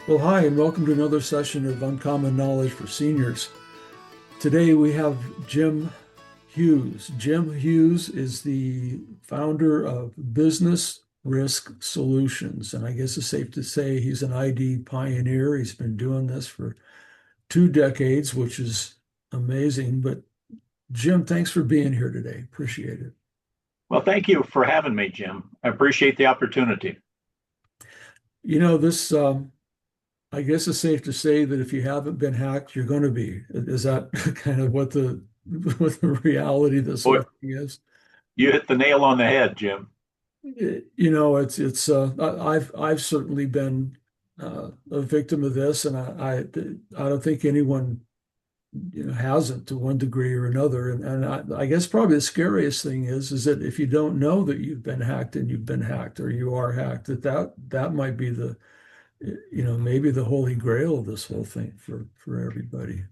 Well, hi, and welcome to another session of Uncommon Knowledge for Seniors. Today we have Jim Hughes. Jim Hughes is the founder of Business Risk Solutions, and I guess it's safe to say he's an ID pioneer. He's been doing this for 2 decades, which is amazing. But Jim, thanks for being here today. Appreciate it. Well, thank you for having me, Jim. I appreciate the opportunity. This I guess it's safe to say that if you haven't been hacked, you're going to be. Is that kind of what the reality of this Boy, whole thing is? you hit the nail on the head, Jim. I've certainly been a victim of this, and I don't think anyone hasn't to one degree or another. And I guess probably the scariest thing is that if you don't know that you've been hacked and you've been hacked or you are hacked, that might be maybe the holy grail of this whole thing for everybody.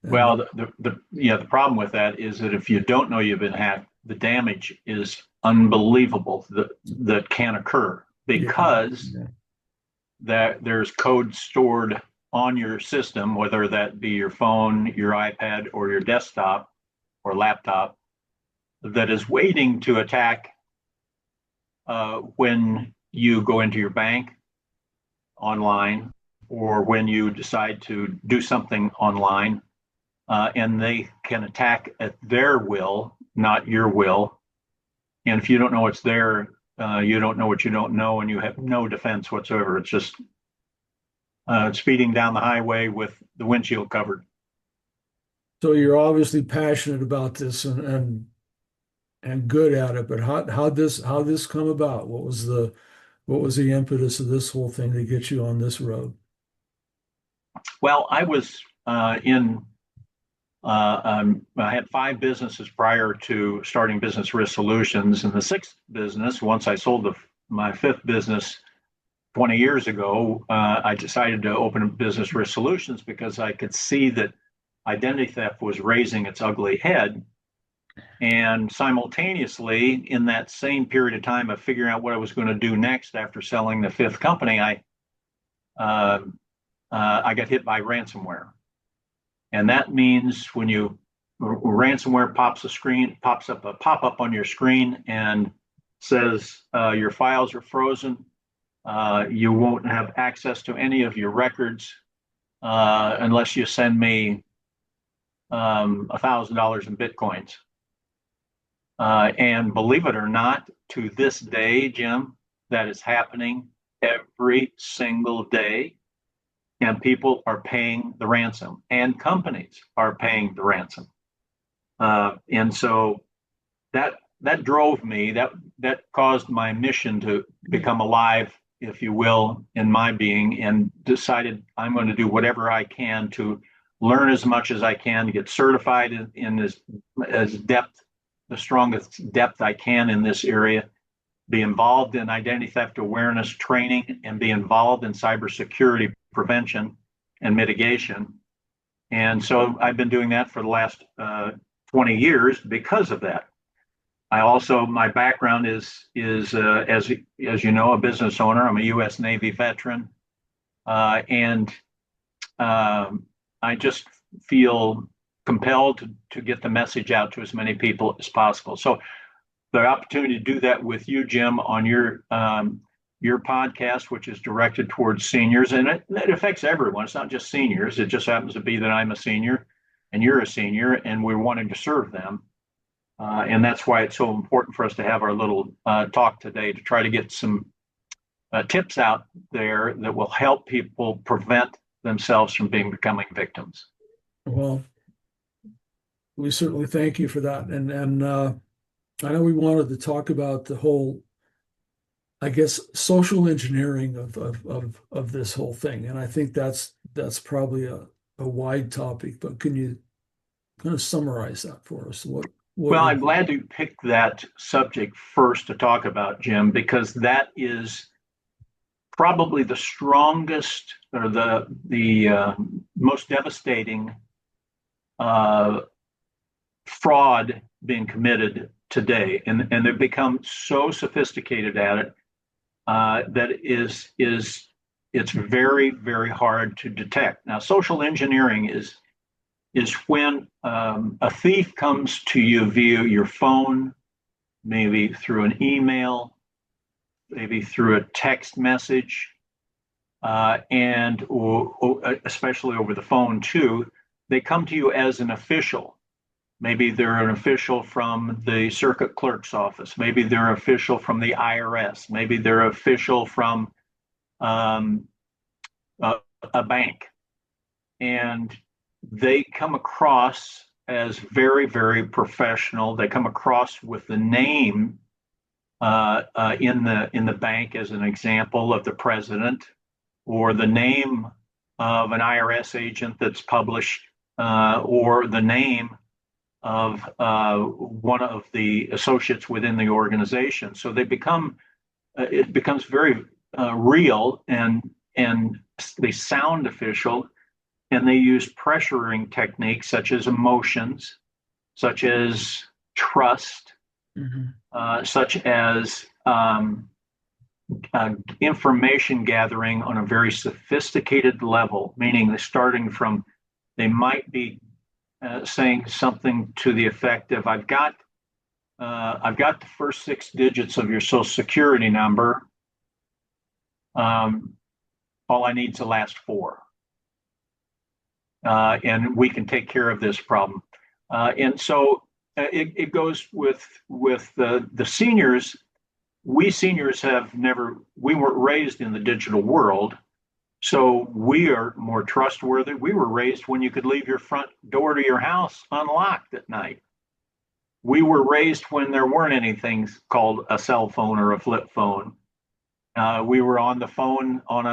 And Well, the problem with that is that if you don't know you've been hacked, the damage is unbelievable that can occur yeah, because yeah. there's code stored on your system, whether that be your phone, your iPad, or your desktop or laptop, that is waiting to attack when you go into your bank online or when you decide to do something online, and they can attack at their will, not your will. And if you don't know it's there, you don't know what you don't know, and you have no defense whatsoever. It's just speeding down the highway with the windshield covered. So you're obviously passionate about this and good at it, but how this come about? What was the impetus of this whole thing to get you on this road? Well, I was in I had five businesses prior to starting Business Risk Solutions. And the sixth business, once I sold my fifth business 20 years ago, I decided to open a Business Risk Solutions because I could see that identity theft was raising its ugly head. And simultaneously, in that same period of time of figuring out what I was going to do next after selling the fifth company, uh, I got hit by ransomware. And that means when you ransomware pops up a pop-up on your screen and says your files are frozen. You won't have access to any of your records unless you send me $1,000 in bitcoins. And believe it or not, to this day, Jim, that is happening every single day, and people are paying the ransom, and companies are paying the ransom. And so that drove me. That caused my mission to become alive, if you will, in my being, and decided I'm going to do whatever I can to learn as much as I can, get certified in as depth, the strongest depth I can in this area, be involved in identity theft awareness training, and be involved in cybersecurity prevention and mitigation. And so I've been doing that for the last 20 years because of that. I also, my background is as you know, a business owner. I'm a U.S. Navy veteran, and I just feel compelled to get the message out to as many people as possible. So the opportunity to do that with you, Jim, on your podcast, which is directed towards seniors, and it affects everyone. It's not just seniors. It just happens to be that I'm a senior and you're a senior, and we're wanting to serve them. And that's why it's so important for us to have our little talk today to try to get some tips out there that will help people prevent themselves from becoming victims. Well, we certainly thank you for that. And I know we wanted to talk about the whole, I guess, social engineering of this whole thing. And I think that's probably a wide topic, but can you kind of summarize that for us? What Well, is I'm glad you picked that subject first to talk about, Jim, because that is probably the strongest or the most devastating uh, fraud being committed today, and they've become so sophisticated at it that is it's very, very hard to detect. Now, social engineering is when a thief comes to you via your phone, maybe through an email, maybe through a text message, and especially over the phone too. They come to you as an official. Maybe they're an official from the circuit clerk's office. Maybe they're an official from the IRS. Maybe they're official from um, a, a bank. And they come across as very, very professional. They come across with the name in the bank as an example of the president, or the name of an IRS agent that's published, or the name of one of the associates within the organization. So it becomes very real, and they sound official, and they use pressuring techniques such as emotions, such as trust, such as information gathering on a very sophisticated level, meaning they might be saying something to the effect of, I've got the first 6 digits of your social security number. All I need is the last 4. And we can take care of this problem. And so it goes with the seniors. We seniors we weren't raised in the digital world, so we are more trustworthy. We were raised when you could leave your front door to your house unlocked at night. We were raised when there weren't anything called a cell phone or a flip phone. We were on the phone on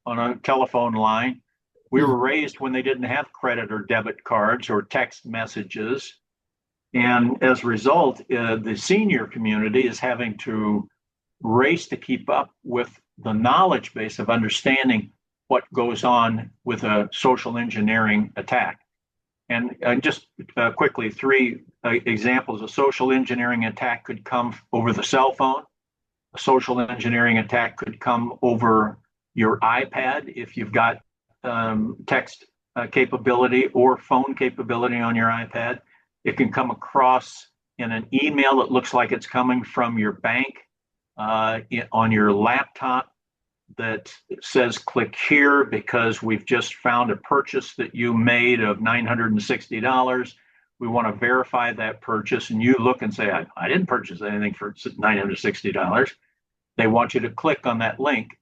a telephone line. We were raised when they didn't have credit or debit cards or text messages. And as a result, the senior community is having to race to keep up with the knowledge base of understanding what goes on with a social engineering attack. And just quickly, 3 examples. A social engineering attack could come over the cell phone. A social engineering attack could come over your iPad if you've got text capability or phone capability on your iPad. It can come across in an email that looks like it's coming from your bank on your laptop that says click here because we've just found a purchase that you made of $960. We want to verify that purchase, and you look and say, I didn't purchase anything for $960. They want you to click on that link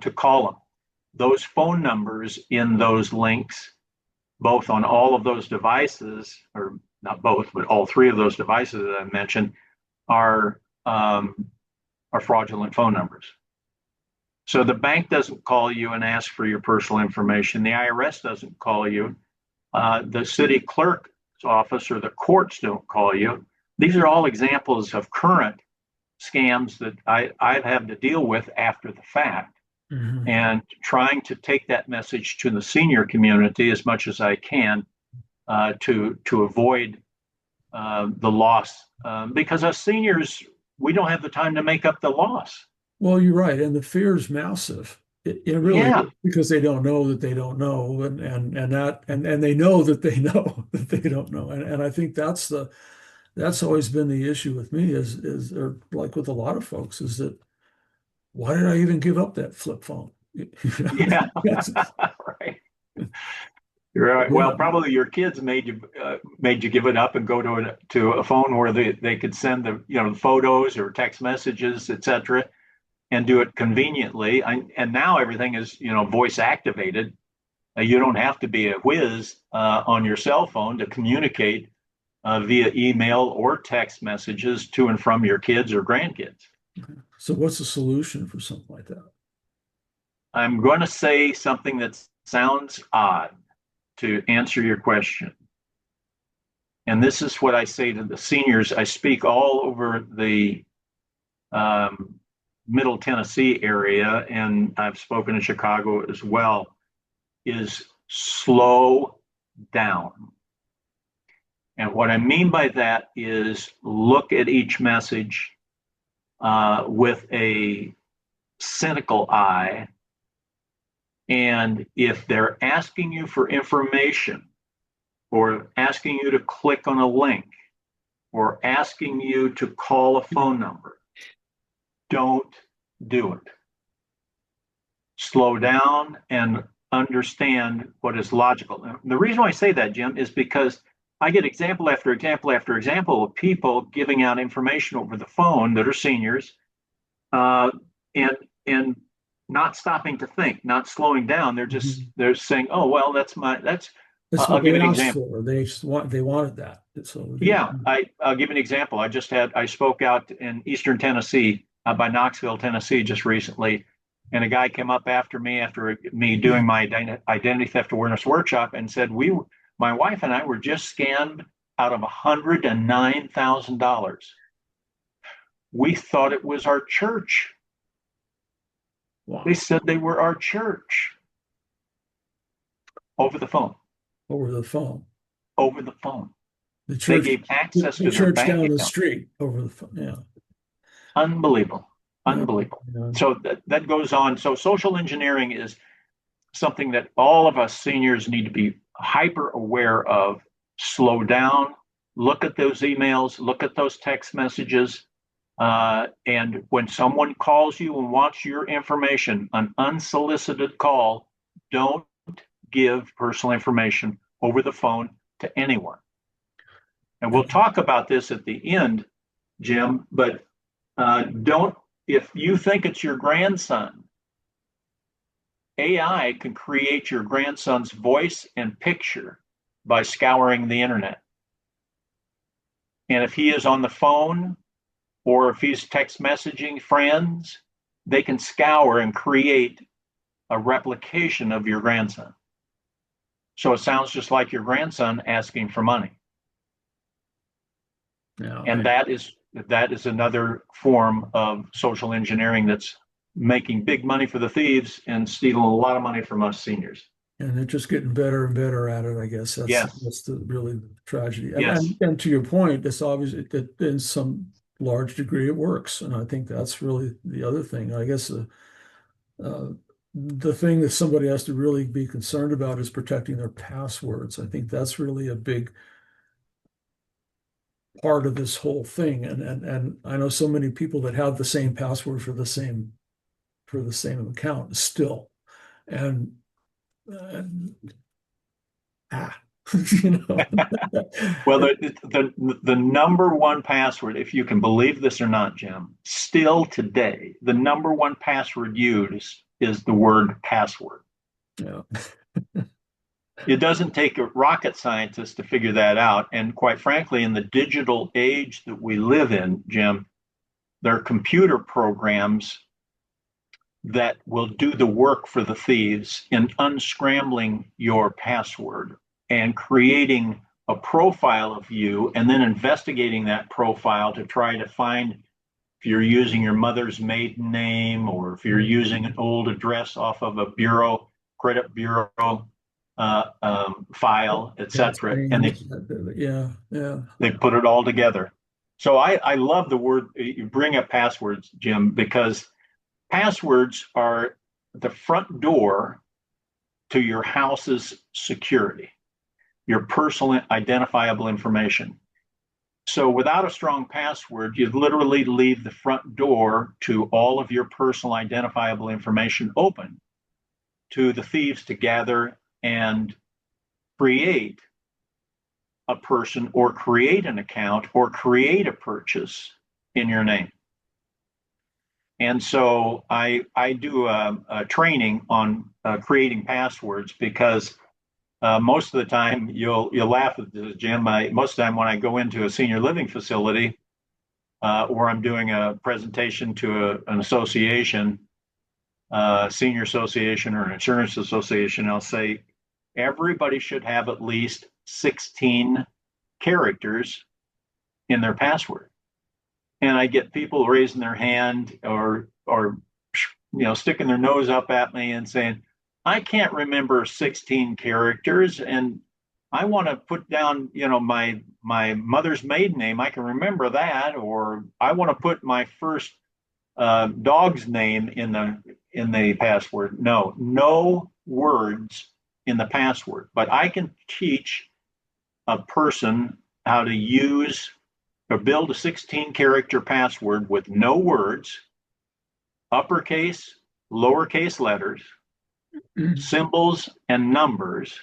to call them. Those phone numbers in those links, both on all of those devices, or not both, but all 3 of those devices that I mentioned, are fraudulent phone numbers. So the bank doesn't call you and ask for your personal information. The IRS doesn't call you. The city clerk's office or the courts don't call you. These are all examples of current scams that I've had to deal with after the fact. And trying to take that message to the senior community as much as I can to avoid the loss, because us seniors, we don't have the time to make up the loss. Well, you're right, and the fear is massive. It really is, because they don't know that they don't know, and they know that they know that they don't know, and I think that's always been the issue with me or like with a lot of folks, is that why did I even give up that flip phone? Yeah, right. Right. Well, probably your kids made you give it up and go to a phone where they could send the photos or text messages, etc., and do it conveniently. And now everything is voice activated. You don't have to be a whiz on your cell phone to communicate via email or text messages to and from your kids or grandkids. So what's the solution for something like that? I'm going to say something that sounds odd to answer your question. And this is what I say to the seniors. I speak all over the Middle Tennessee area, and I've spoken in Chicago as well, is slow down. And what I mean by that is look at each message with a cynical eye And if they're asking you for information or asking you to click on a link or asking you to call a phone number, don't do it. Slow down and understand what is logical. And the reason why I say that, Jim, is because I get example after example after example of people giving out information over the phone that are seniors, uh, and not stopping to think, not slowing down. They're saying, "Oh well, that's." That's I'll what give they an asked example. for. They wanted that. So Yeah, I'll give an example. I spoke out in Eastern Tennessee, by Knoxville, Tennessee, just recently, and a guy came up after me doing my identity theft awareness workshop and said, my wife and I were just scammed out of $109,000. We thought it was our church. They wow, said they were our church over the phone, over the phone. over the phone. The They church, gave access the to their church bank down the account. street over the phone. Yeah, Unbelievable. yeah, Unbelievable. yeah. So that goes on. So social engineering is something that all of us seniors need to be hyper aware of. Slow down, look at those emails, look at those text messages. And when someone calls you and wants your information, an unsolicited call, don't give personal information over the phone to anyone. And we'll talk about this at the end, Jim, but don't, if you think it's your grandson, AI can create your grandson's voice and picture by scouring the internet. And if he is on the phone or if he's text messaging friends, they can scour and create a replication of your grandson. So it sounds just like your grandson asking for money. Yeah, And that is another form of social engineering that's making big money for the thieves and stealing a lot of money from us seniors. and they're just getting better and better at it. I guess Yes, that's the really tragedy. And yes, and to your point, it's obvious that in some large degree it works, and I think that's really the other thing. I guess uh, the thing that somebody has to really be concerned about is protecting their passwords. I think that's really a big part of this whole thing. And I know so many people that have the same password for the same account still. And uh, ah, you know. Well, the number one password, if you can believe this or not, Jim, still today, the number one password used is the word password. Yeah. It doesn't take a rocket scientist to figure that out. And quite frankly, in the digital age that we live in, Jim, there are computer programs that will do the work for the thieves in unscrambling your password and creating a profile of you and then investigating that profile to try to find if you're using your mother's maiden name or if you're using an old address off of a credit bureau file, Dad's etc. And names. Yeah, yeah. they put it all together. So I love the word you bring up passwords, Jim, because passwords are the front door to your house's security, your personal identifiable information. So without a strong password, you literally leave the front door to all of your personal identifiable information open to the thieves to gather and create a person or create an account or create a purchase in your name. And so I do a training on creating passwords because most of the time you'll laugh at this, Jim. Most of the time when I go into a senior living facility or I'm doing a presentation to an association, senior association or an insurance association, I'll say everybody should have at least 16 characters in their password. And I get people raising their hand or sticking their nose up at me and saying, I can't remember 16 characters and I want to put down, my mother's maiden name. I can remember that, or I want to put my first dog's name in the password. No, know words in the password, but I can teach a person how to use or build a 16 character password with no words, uppercase, lowercase letters, symbols, and numbers.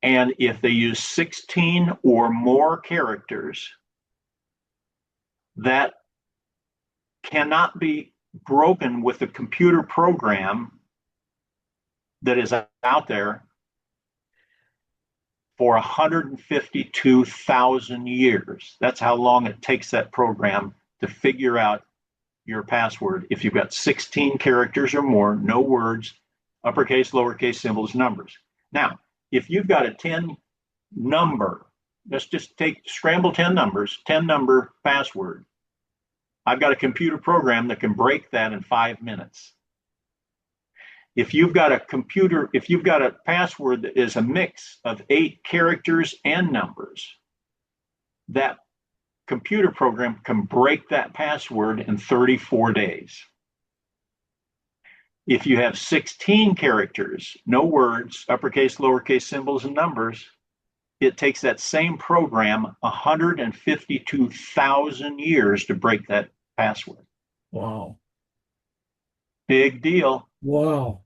And if they use 16 or more characters, that cannot be broken with a computer program that is out there for 152,000 years. That's how long it takes that program to figure out your password. If you've got 16 characters or more, no words, uppercase, lowercase, symbols, numbers. Now, if you've got a 10 number, let's just scramble 10 numbers, 10 number password. I've got a computer program that can break that in 5 minutes. If you've got a password that is a mix of 8 characters and numbers, that computer program can break that password in 34 days. If you have 16 characters, no words, uppercase, lowercase, symbols, and numbers, it takes that same program 152,000 years to break that password. Wow. Big deal. Wow.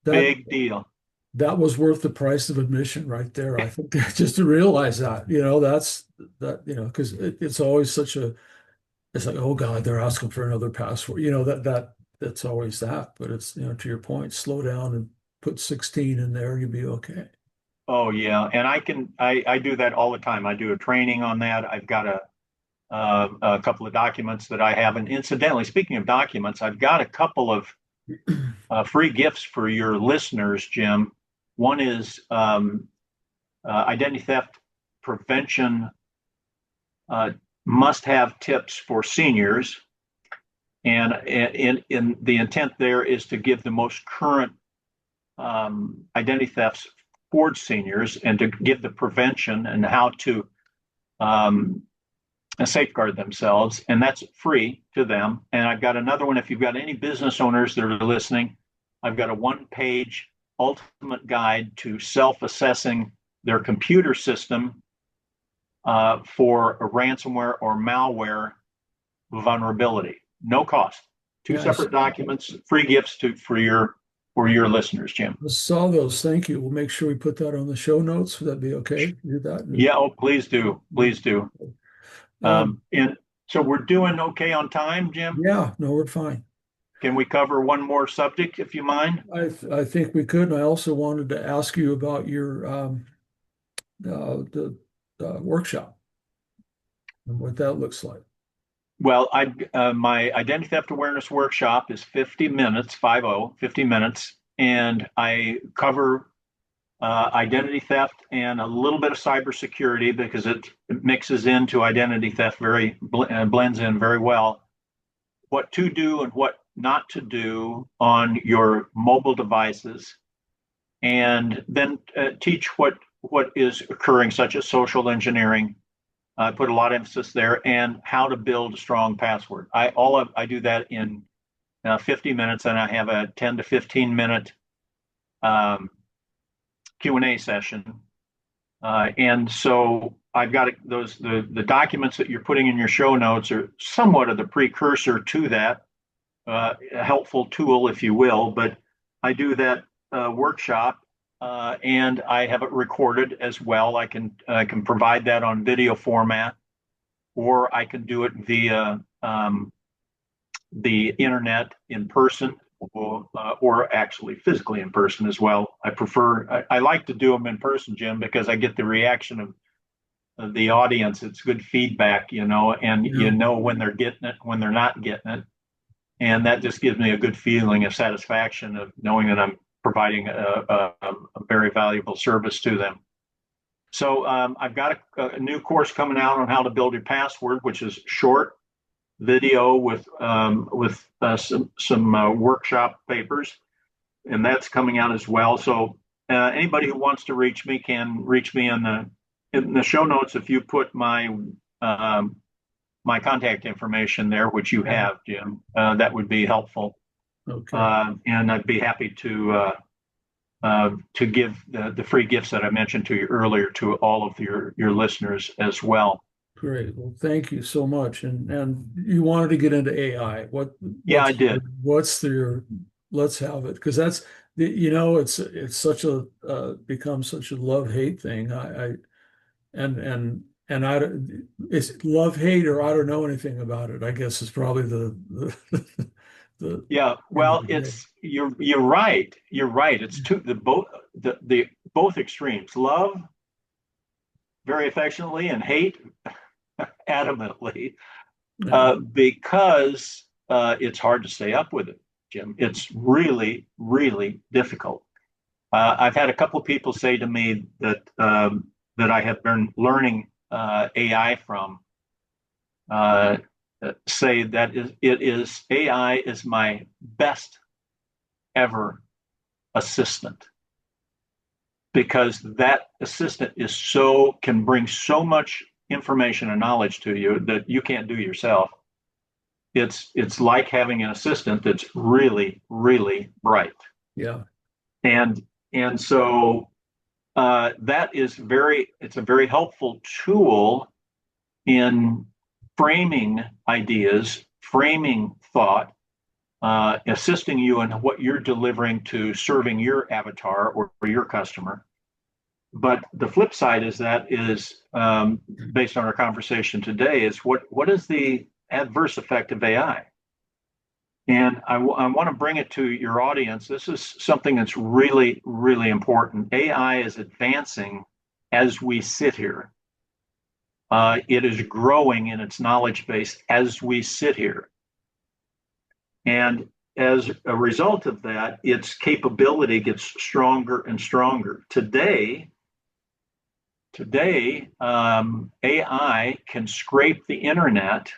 Big deal. That was worth the price of admission right there. I think just to realize that, because it's always it's like, oh God, they're asking for another password. That's always that. But it's, to your point, slow down and put 16 in there, you'll be okay. Oh yeah. And I do that all the time. I do a training on that. I've got a couple of documents that I have. And incidentally, speaking of documents, I've got a couple of free gifts for your listeners, Jim. One is identity theft prevention must-have tips for seniors, and in the intent there is to give the most current identity thefts for seniors and to give the prevention and how to safeguard themselves, and that's free to them. And I've got another one. If you've got any business owners that are listening, I've got a one-page ultimate guide to self-assessing their computer system for a ransomware or malware vulnerability. No cost. Two separate documents, free gifts for your listeners, Jim. I saw those. Thank you. We'll make sure we put that on the show notes. Would that be okay? Do that? Yeah. Oh, please do. Please do. And so we're doing okay on time, Jim? Yeah. No, we're fine. Can we cover one more subject, if you mind? I think we could. And I also wanted to ask you about your the workshop and what that looks like. Well, my identity theft awareness workshop is 50 minutes, 50 minutes, and I cover identity theft and a little bit of cybersecurity because it mixes into identity theft blends in very well. What to do and what not to do on your mobile devices, and then teach what is occurring, such as social engineering. I put a lot of emphasis there, and how to build a strong password. I do that in 50 minutes, and I have a 10 to 15 minute Q&A session. And so I've got the documents that you're putting in your show notes are somewhat of the precursor to that, a helpful tool, if you will. But I do that workshop, and I have it recorded as well. I can provide that on video format, or I can do it via the internet in person, or actually physically in person as well. I like to do them in person, Jim, because I get the reaction of the audience. It's good feedback, and you know when they're getting it, when they're not getting it. And that just gives me a good feeling of satisfaction of knowing that I'm providing a very valuable service to them. So I've got a new course coming out on how to build your password, which is short video with some workshop papers, and that's coming out as well. So anybody who wants to reach me can reach me in the show notes. If you put my my contact information there, which you have, Jim, that would be helpful. Okay. And I'd be happy to to give the free gifts that I mentioned to you earlier to all of your listeners as well. Great. Well, thank you so much. And you wanted to get into AI. Yeah, I did. What's your let's have it, because that's you know it's such a become such a love-hate thing. I and I it's love-hate, or I don't know anything about it, I guess, is probably the Yeah, end of well, the day. it's you're right. You're right. It's two the both extremes. Love very affectionately and hate adamantly, Yeah. because it's hard to stay up with it, Jim. It's really, really difficult. I've had a couple of people say to me that I have been learning AI from, uh, say that it is AI is my best ever assistant, because that assistant can bring so much information and knowledge to you that you can't do yourself. It's like having an assistant that's really, really bright. Yeah. And so that is it's a very helpful tool in framing ideas, framing thought, assisting you in what you're delivering to serving your avatar or your customer. But the flip side is based on our conversation today, is what is the adverse effect of AI? And I want to bring it to your audience. This is something that's really, really important. AI is advancing as we sit here. It is growing in its knowledge base as we sit here. And as a result of that, its capability gets stronger and stronger. Today, AI can scrape the internet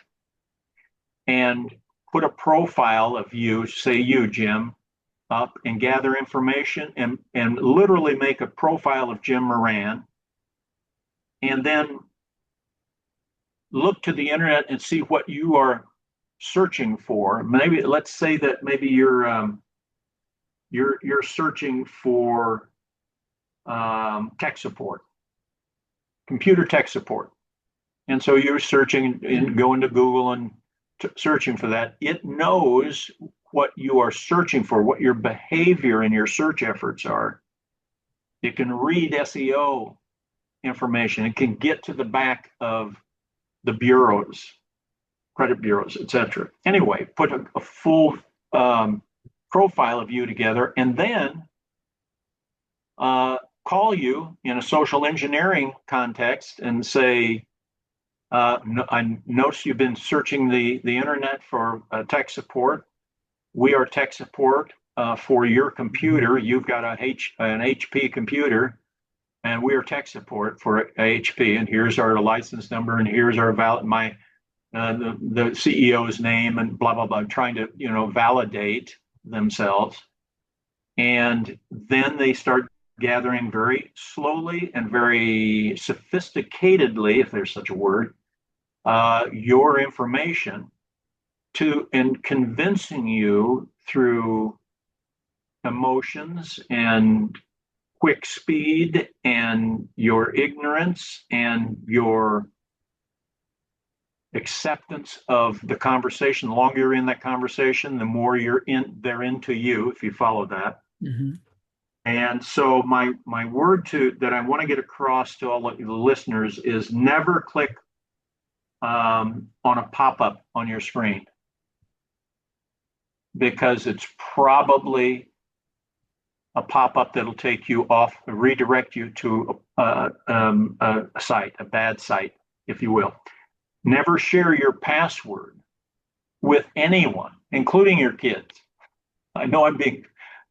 and put a profile of you, say you, Jim, up and gather information and literally make a profile of Jim Moran, and then look to the internet and see what you are searching for. Maybe let's say that maybe you're searching for tech support, computer tech support, and so you're searching and going to Google and searching for that. It knows what you are searching for, what your behavior and your search efforts are. It can read SEO information. It can get to the back of the bureaus, credit bureaus, etc. Anyway, put a full profile of you together, and then call you in a social engineering context and say, I notice you've been searching the internet for tech support. We are tech support for your computer. You've got an HP computer, and we are tech support for HP. And here's our license number, and here's our the CEO's name, and blah blah blah. Trying to validate themselves, and then they start gathering very slowly and very sophisticatedly, if there's such a word, your information and convincing you through emotions and quick speed and your ignorance and your acceptance of the conversation. The longer you're in that conversation, the more they're into you, if you follow that. Mm-hmm. And so my word that I want to get across to all of the listeners is never click on a pop-up on your screen, because it's probably a pop-up that'll take you off, redirect you to a site, a bad site, if you will. Never share your password with anyone, including your kids. I know I'm being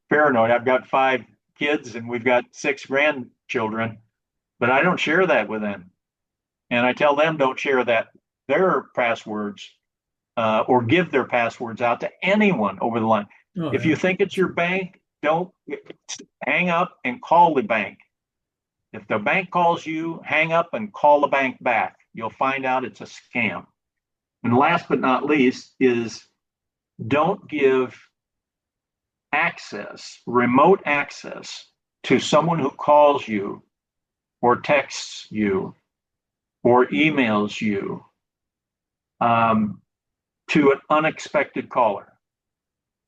paranoid. I've got 5 kids and we've got 6 grandchildren, but I don't share that with them. And I tell them don't share their passwords or give their passwords out to anyone over the line. Oh, If yeah. you think it's your bank, don't hang up and call the bank. If the bank calls you, hang up and call the bank back. You'll find out it's a scam. And last but not least is don't give remote access to someone who calls you or texts you or emails you, to an unexpected caller.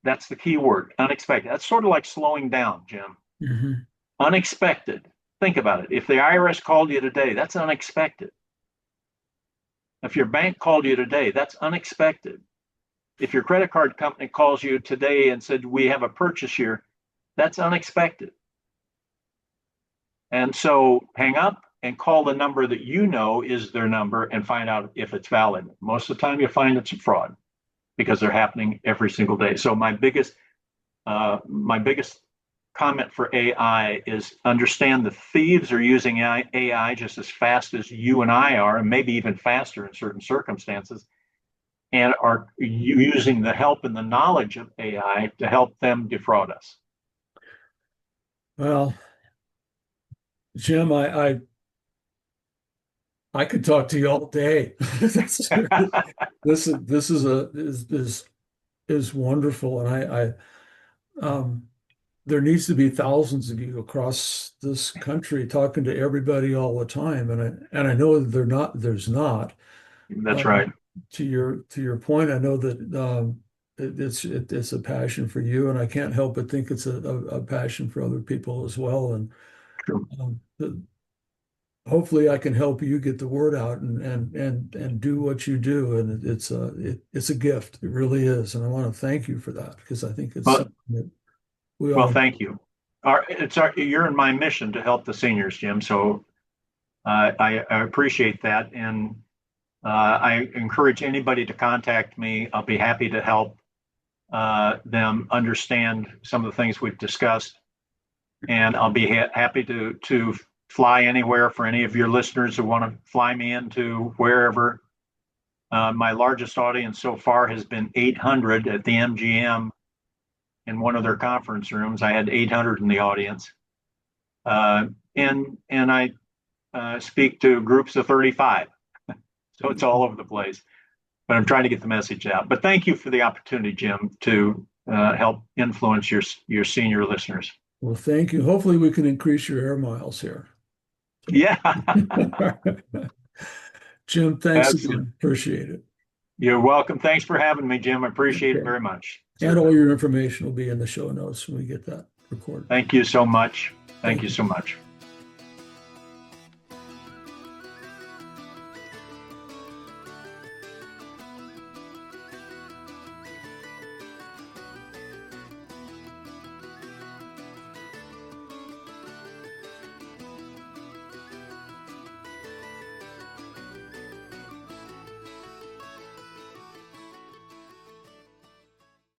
That's the key word, unexpected. That's sort of like slowing down, Jim. Mm-hmm. Unexpected. Think about it. If the IRS called you today, that's unexpected. If your bank called you today, that's unexpected. If your credit card company calls you today and said, we have a purchase here, that's unexpected. And so hang up and call the number that you know is their number and find out if it's valid. Most of the time, you'll find it's a fraud because they're happening every single day. So my biggest comment for AI is understand the thieves are using AI just as fast as you and I are, and maybe even faster in certain circumstances, and are using the help and the knowledge of AI to help them defraud us. Well, Jim, I could talk to you all day. This is wonderful, and there needs to be thousands of you across this country talking to everybody all the time, and I know that there's not. That's right. To your point, I know that it's a passion for you, and I can't help but think it's a passion for other people as well. And hopefully, I can help you get the word out and do what you do. And it's a gift. It really is, and I want to thank you for that because I think it's something that we all. Well, thank you. You're in my mission to help the seniors, Jim. So I appreciate that, and I encourage anybody to contact me. I'll be happy to help them understand some of the things we've discussed, and I'll be happy to fly anywhere for any of your listeners who want to fly me into wherever. My largest audience so far has been 800 at the MGM in one of their conference rooms. I had 800 in the audience, and I speak to groups of 35. So it's all over the place, but I'm trying to get the message out. But thank you for the opportunity, Jim, to help influence your senior listeners. Well, thank you. Hopefully we can increase your air miles here. Yeah. Jim, thanks Absolutely. again. Appreciate it. You're welcome. Thanks for having me, Jim. I appreciate it very much. And all your information will be in the show notes when we get that recorded. Thank you so much. Thank you so much.